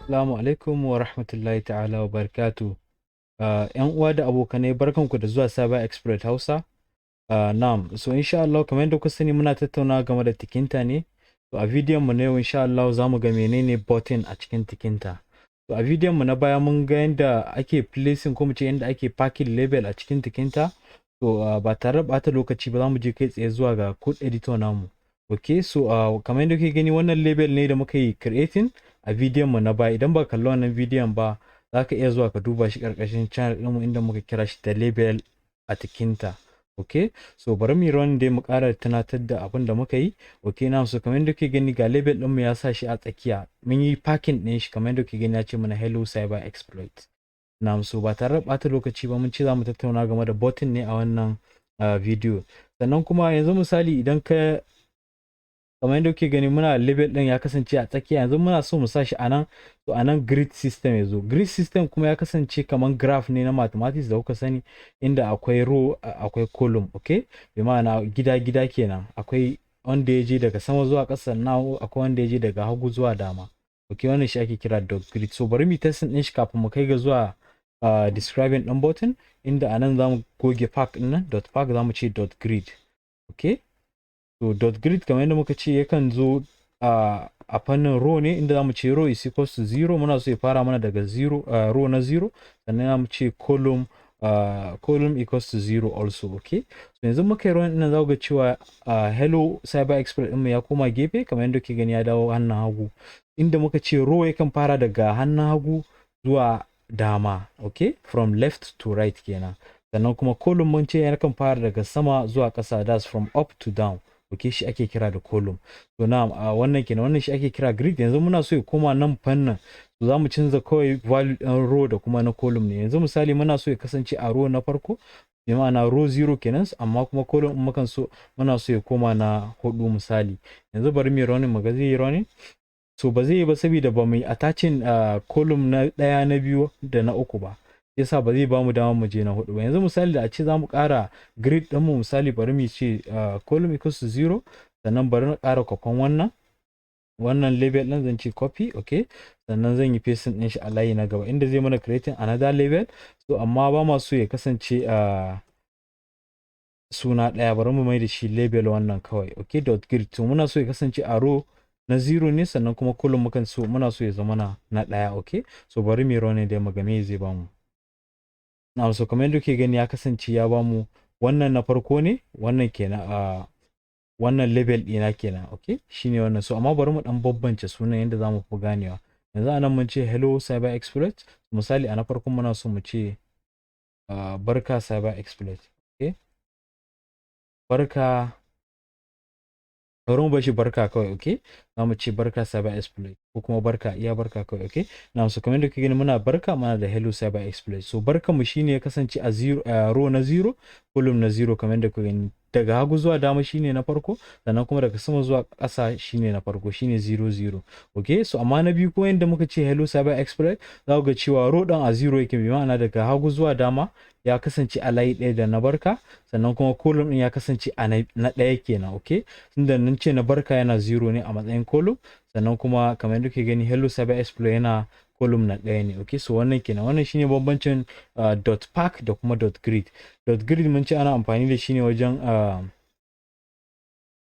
Assalamu alaikum wa rahmatullahi ta'ala wa barakatu. ‘Yan uwa da abokanai barkanku da zuwa Cyber Expert Hausa. Na'am, so insha Allah kamar yadda kuka sani muna tattaunawa game da Tkinter ne. So a bidiyon mu na yau insha Allah za mu ga menene button a cikin Tkinter. So a bidiyon mu na baya mun ga yadda ake placing ko mu ce yadda ake packing label a cikin Tkinter. So ba tare da bata lokaci ba za mu je kai tsaye zuwa ga code editor namu. Okay, so kamar yadda kuke gani wannan label ne da muka yi creating a bidiyon mu na baya. Idan ba kalli wannan bidiyon ba za ka iya zuwa ka duba shi karkashin channel ɗinmu inda muka kira shi da label a Tkinter. Okay, so bari mu run dai mu ƙara tunatar da abin da muka yi. Okay, na so kamar yadda kuke gani ga label ɗinmu ya sa shi a tsakiya. Mun yi packing ɗin shi kamar yadda kuke gani ya ce mana hello cyber exploit. Na so ba tare da ɓata lokaci ba mun ce za mu tattauna game da button ne a wannan video. Sannan kuma yanzu misali idan ka kamar yadda kuke gani muna label ɗin ya kasance a tsakiya, yanzu muna so mu sa shi a nan. To a nan grid system ya zo. Grid system kuma ya kasance kamar graph ne na mathematics da kuka sani, inda akwai row akwai column. Okay, bi ma'ana gida kenan. Akwai wanda ya je daga sama zuwa ƙasa, na akwai wanda ya je daga hagu zuwa dama. Okay, wannan shi ake kira dot grid. So bari mu testing ɗin shi kafin mu kai ga zuwa describing ɗin button, inda a nan za mu goge pack ɗin nan dot pack, za mu ce dot grid. Okay, so dot grid kamar yadda muka ce yakan zo a fannin row ne, inda zamu ce row is equals to 0. Muna so ya fara mana daga 0, row na 0, sannan zamu ce column equals to 0 also. Okay, so yanzu muka yi row ɗin za ku ga cewa hello cyber expert ɗinmu ya koma gefe kamar yadda kuke gani ya dawo hannun hagu, inda muka ce row yakan fara daga hannun hagu zuwa dama. Okay, from left to right kenan. Sannan kuma column mun ce yakan fara daga sama zuwa ƙasa, that's from up to down. Okay, shi ake kira da column. So na wannan kenan, wannan shi ake kira grid. Yanzu muna so ya koma nan fannin, so za mu canza kawai value ɗin row da kuma na column ne. Yanzu misali muna so ya kasance a row na farko, bi ma'ana row 0 kenan, amma kuma column mukan so muna so ya koma na 4 misali. Yanzu bari mu yi running mu ga zai yi running. So ba zai yi ba saboda ba mu yi attaching column na 1 na 2 da na 3 ba, yasa ba zai bamu dama mu je na 4 ba. Yanzu misali da a ce za mu ƙara grid ɗinmu, misali bari mu ce column equals to 0, sannan bari na ƙara kwafan wannan label ɗin zan ce copy. Okay, sannan zan yi pasting ɗin shi a layi na gaba inda zai mana creating another label. So amma ba ma so ya kasance suna ɗaya, bari mu mai da shi label wannan kawai. Okay, dot grid. So muna so ya kasance a row na 0 ne, sannan kuma column muna so ya zama na 1. Okay, so bari mu run dai mu ga me zai bamu. Na so kamar yadda kuke gani ya kasance ya bamu wannan na farko ne, wannan kenan wannan label ɗina kenan. Okay, shine wannan. So amma bari mu dan bambance sunan yadda zamu fi ganewa. Yanzu anan mun ce hello cyber exploit, misali a na farkon muna so mu ce barka cyber exploit. Okay, barka, bari mu bashi barka kawai. Okay, za mu ce barka cyber exploit ko kuma barka, iya barka kawai. Okay, na so kamar yadda kuke gani muna barka, muna da hello cyber exploit. So barka mu shine ya kasance a row na 0, column na 0 kamar yadda kuke gani. Daga hagu zuwa dama shine na farko, sannan kuma daga sama zuwa ƙasa shine na farko, shine 00. Okay, so amma na biyu kuma yadda muka ce hello cyber exploit, za ku ga cewa row ɗin a 0 yake, bi ma'ana daga hagu zuwa dama ya kasance a layi ɗaya da na barka, sannan kuma column ɗin ya kasance a na ɗaya kenan. Okay, tunda nan ce na barka yana 0 ne a matsayin column, sannan kuma kamar yadda kuke gani hello cyber exploit yana column na ɗaya ne. Okay, so wannan kenan, wannan shine bambancin dot pack da kuma dot grid. Dot grid mun ce ana amfani da shi ne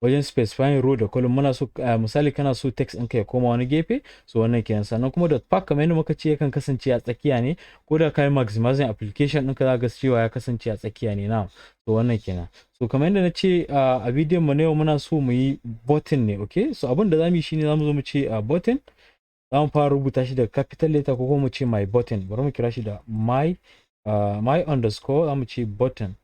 wajen specifying row da column. Muna so misali kana so text ɗinka ya koma wani gefe, so wannan kenan. Sannan kuma dot pack kamar yadda muka ce yakan kasance a tsakiya ne, ko da kai maximizing application ɗinka za ga cewa ya kasance a tsakiya ne. Na so wannan kenan. So kamar yadda na ce a bidiyon mu na yau muna so mu yi button ne. Okay, so abin da zamu yi shine zamu zo mu ce button, za mu fara rubuta shi da capital letter ko kuma mu ce my button. Bari mu kira shi da my underscore, za mu ce button.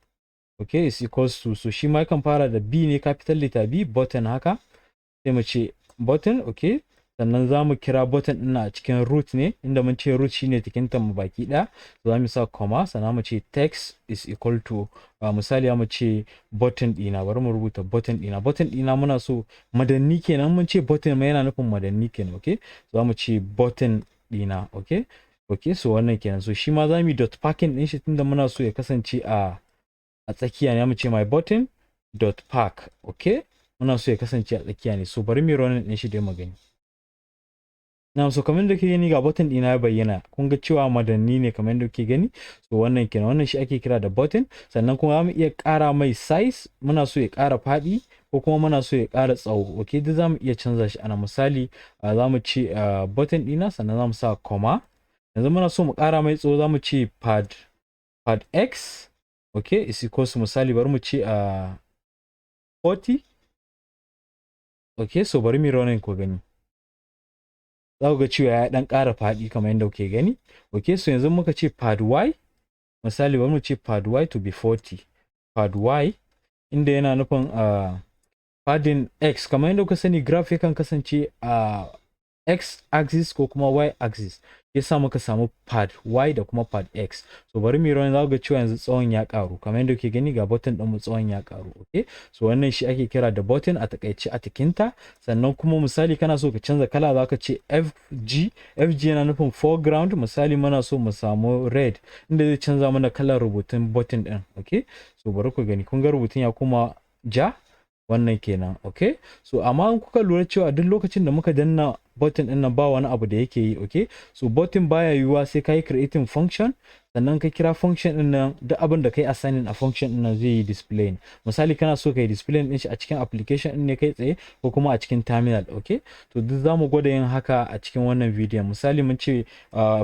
Okay, is equals to, so shi ma kan fara da B ne, capital letter B, button haka. Sai mu ce button. Okay, sannan za mu kira button ɗin a cikin root ne, inda mun ce root shine Tkinter mu baki ɗaya. So za mu sa comma, sannan mu ce text is equal to misali mu ce button ɗina. Bari mu rubuta button ɗina. Button ɗina muna so madanni kenan, mun ce button ma yana nufin madanni kenan. Okay, so za mu ce button ɗina. Okay, okay, so wannan kenan. So shi ma za mu yi dot packing ɗin shi, tunda muna so ya kasance a tsakiya ne, mu ce my button dot pack. Okay, muna so ya kasance a tsakiya ne. So bari mu run ɗin shi dai mu gani. na so kamar da kuke gani ga button ɗina ya bayyana, kun ga cewa madanni ne kamar da kuke gani. So wannan kenan, wannan shi ake kira da button. Sannan kuma zamu iya ƙara mai size, muna so ya ƙara faɗi ko kuma muna so ya ƙara tsawo. Okay, duk zamu iya canza shi. Ana misali zamu ce button ɗina, sannan zamu sa comma. Yanzu muna so mu ƙara mai tsawo, zamu ce pad x, okay, is equals to misali bari mu ce 40. Okay, so bari mu running ku gani. Za ku ga cewa ya ɗan ƙara faɗi kamar yadda kuke gani. Okay, so yanzu muka ce pad y, misali bari mu ce pad y to be 40. Pad y inda yana nufin padding x, kamar yadda kuka sani graph yakan kasance a x axis ko kuma y axis, yasa muka samu pad y da kuma pad x. So bari mu run, za ku ga cewa yanzu tsawon ya karu kamar yadda kuke gani, ga button din mu tsawon ya karu. Okay, so wannan shi ake kira da button a takaice a Tkinter. Sannan kuma misali kana so ka canza kala, za ka ce fg yana nufin foreground. Misali muna so mu samu red inda zai canza mana kalar rubutun button din. Okay, so bari ku gani, kun ga rubutun ya kuma ja, wannan kenan. Okay, so amma in kuka lura cewa duk lokacin da muka danna button din nan ba wani abu da yake yi. Okay, so button baya yiwuwa sai kai creating function, sannan ka kira function din nan, duk abin da kai assigning a function din nan zai yi display. Misali kana so kai display din shi a cikin application din ne kai tsaye ko kuma a cikin terminal. Okay, to duk zamu gwada yin haka a cikin wannan bidiyon. Misali mun ce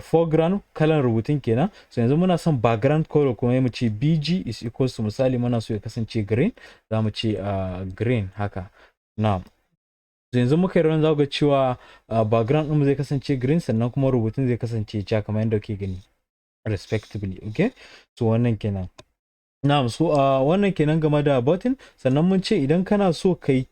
foreground kalan rubutun kenan. So yanzu muna son background color kuma mu ce bg is equals to, misali muna so ya kasance green, zamu ce green haka. Now yanzu muka yi za ga cewa background ɗin zai kasance green, sannan kuma rubutun zai kasance ja kamar yadda kuke gani respectively. Okay, so wannan kenan. Na'am, so wannan kenan game da button. Sannan mun ce idan kana so kai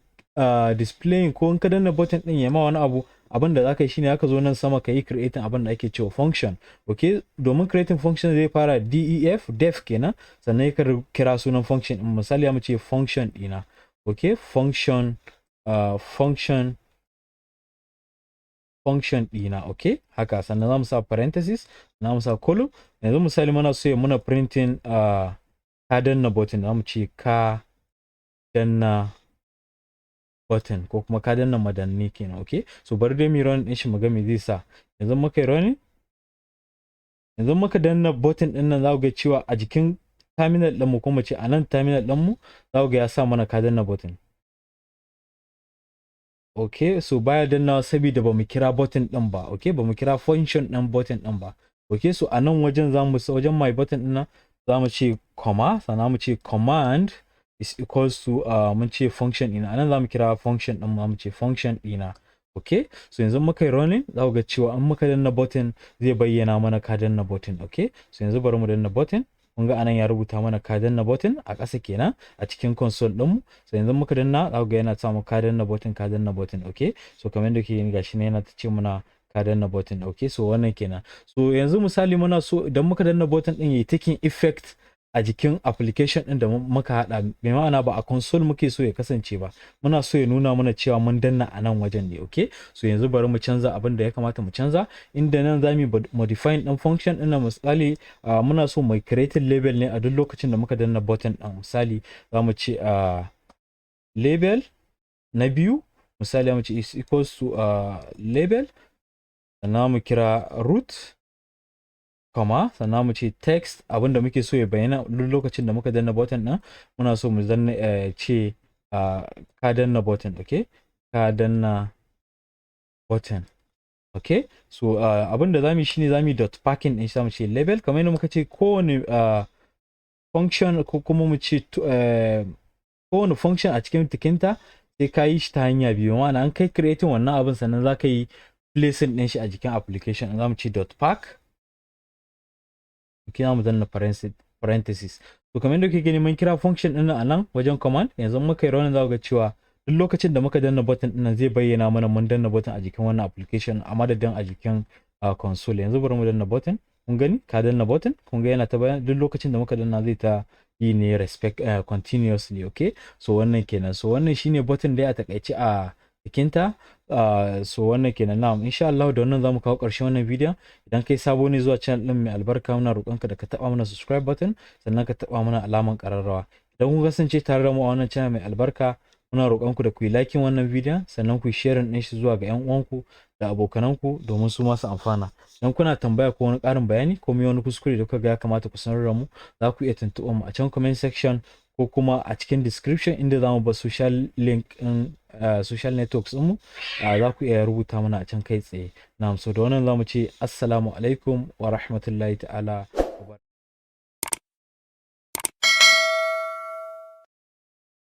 displaying ko in ka danna button ɗin ya ma wani abu, abin da zaka yi shine aka zo nan sama ka yi creating abin da ake cewa function. Okay, domin creating function zai fara def kenan, sannan ka kira sunan function ɗin. Misali mu ce function ɗina. Okay, function ɗina. Okay, haka. Sannan zamu sa parenthesis, zamu sa column. Yanzu misali muna so ya muna printing ka danna button, zamu ce ka danna button ko kuma ka danna madanni kenan. Okay, so bari dai mu run din shi mu ga me zai sa. Yanzu muka yi running, yanzu muka danna button din nan, za ku ga cewa a jikin terminal din mu, kuma ce a nan terminal din mu, za ku ga ya sa mana ka danna button. Okay, so baya dannawa saboda ba mu kira button din ba. Okay, ba mu kira function din button din ba. Okay, so a nan wajen wajen my button din nan zamu ce comma, sannan mu ce command is equals to mun ce function ɗina. A nan zamu kira function din mu ce function ɗina. Okay, so yanzu muka yi running, za ku ga cewa an muka danna button zai bayyana mana ka danna button. Okay, so yanzu bari mu danna button. Kun ga anan ya rubuta mana ka danna button a ƙasa kenan a cikin console ɗinmu. So yanzu muka danna, za ku ga yana ta mu ka danna button, ka danna button. Okay, so kamar yadda kuke gani gashi ne yana ta ce muna ka danna button. Okay, so wannan kenan. So yanzu misali muna so idan muka danna button ɗin yayi taking effect a jikin application ɗin da muka haɗa, mai ma'ana ba a console muke so ya kasance ba, muna so ya nuna mana cewa mun danna a nan wajen ne. Okay, so yanzu bari mu canza abin da ya kamata mu canza, inda nan za mu modify ɗin function ɗin. Misali muna so mu create label ne a duk lokacin da muka danna button ɗin. Misali za mu ce label na biyu, misali mu ce is equals to label, sannan mu kira root, comma, sannan mu ce text, abinda muke so ya bayyana duk lokacin da muka danna button ɗin. Muna so mu danna ce ka danna button. Okay, ka danna button. Okay, so abinda zamu yi shine zamu yi dot packing din shi, zamu ce label, kamar yadda muka ce kowane function ko kuma mu ce kowane function a cikin Tkinter sai ka yi shi ta hanya biyu. Ma'ana an kai creating wannan abin, sannan za ka yi placing din shi a jikin application. Zamu ce dot pack. Okay, zamu danna parenthesis. To kamar yadda kuke gani mun kira function din a nan wajen command. Yanzu muka yi running, za ku ga cewa duk lokacin da muka danna button din nan zai bayyana mana mun danna button a jikin wannan application a madadin a jikin console. Yanzu bari mu danna button. Kun gani ka danna button, kun ga yana ta bayyana duk lokacin da muka danna zai ta yi ne continuously. Okay, so wannan kenan. So wannan shine button dai a takaice a Tkinter. So wannan kenan. Na'am, insha Allah da wannan zamu kawo ƙarshen wannan bidiyon. Idan kai sabo ne zuwa channel din mai albarka, muna roƙonka da ka taɓa mana subscribe button, sannan ka taɓa mana alaman ƙararrawa. Idan kun kasance tare da mu a wannan channel mai albarka, muna roƙon ku da ku yi liking wannan bidiyon, sannan ku yi sharing ɗin shi zuwa ga 'yan uwanku da abokananku domin su masu amfana. Idan kuna tambaya ko wani ƙarin bayani ko wani kuskure da kuka ga ya kamata ku sanar da mu, za ku iya tuntuɓar mu a can comment section ko kuma a cikin description inda za mu ba social link ɗin social networks ɗinmu, za ku iya rubuta mana a can kai tsaye. Na'am, so da wannan za mu ce assalamu alaikum wa rahmatullahi ta'ala